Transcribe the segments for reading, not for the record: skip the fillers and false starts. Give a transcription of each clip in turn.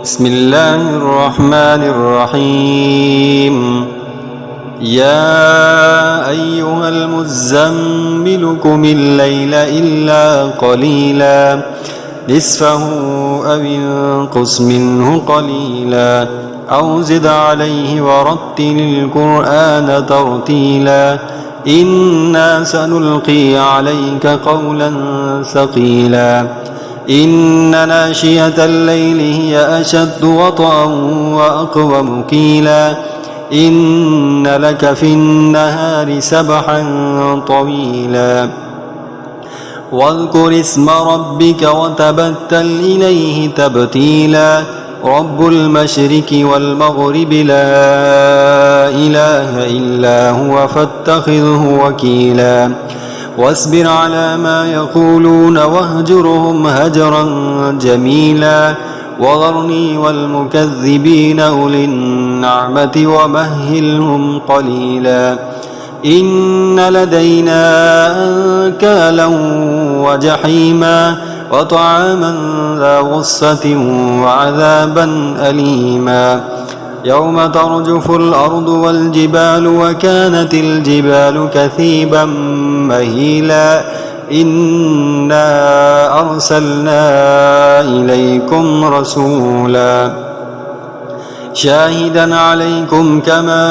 بسم الله الرحمن الرحيم. يا أيها المزمل قم الليل إلا قليلا نصفه أو انقص منه قليلا أو زد عليه ورتل القرآن ترتيلا إنا سنلقي عليك قولا ثقيلا إن ناشئة الليل هي أشد وطئا وأقوم قيلا إن لك في النهار سبحا طويلا واذكر اسم ربك وتبتل إليه تبتيلا رب المشرق والمغرب لا إله إلا هو فاتخذه وكيلا واصبر على ما يقولون واهجرهم هجرا جميلا وذرني والمكذبين أولي النعمة ومهلهم قليلا إن لدينا أنكالا وجحيما وطعاما ذا غصة وعذابا أليما يوم ترجف الأرض والجبال وكانت الجبال كثيبا مهيلا إنا أرسلنا إليكم رسولا شاهدا عليكم كما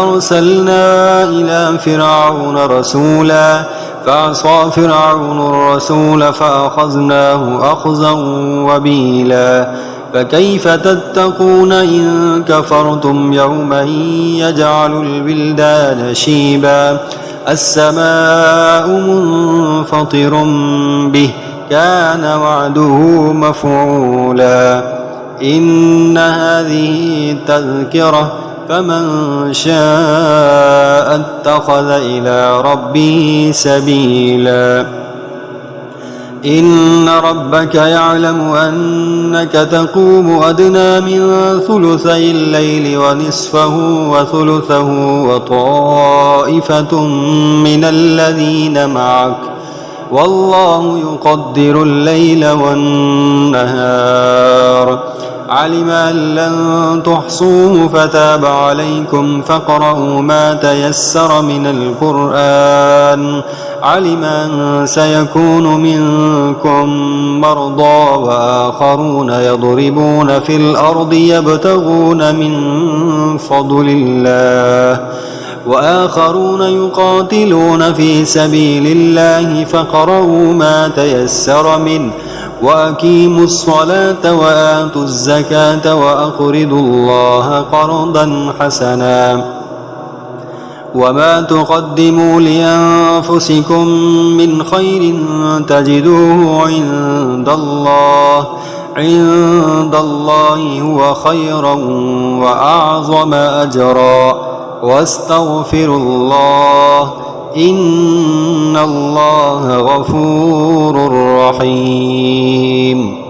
أرسلنا إلى فرعون رسولا فعصى فرعون الرسول فأخذناه أخذا وبيلا فكيف تتقون إن كفرتم يوما يجعل الولدان شيبا السماء منفطر به كان وعده مفعولا إن هذه تذكرة فمن شاء اتخذ إلى ربه سبيلا إن ربك يعلم أنك تقوم أدنى من ثلثي الليل ونصفه وثلثه وطائفة من الذين معك والله يقدر الليل والنهار علم أن لن تحصوه فتاب عليكم فاقرؤوا ما تيسر من القرآن علم أن سيكون منكم مرضى وآخرون يضربون في الأرض يبتغون من فضل الله وآخرون يقاتلون في سبيل الله فاقرؤوا ما تيسر منه وأقيموا الصلاة وآتوا الزكاة وأقرضوا الله قرضا حسنا وما تقدموا لأنفسكم من خير تجدوه عند الله هو خيرا وأعظم أجرا واستغفروا الله إن الله غفور رحيم.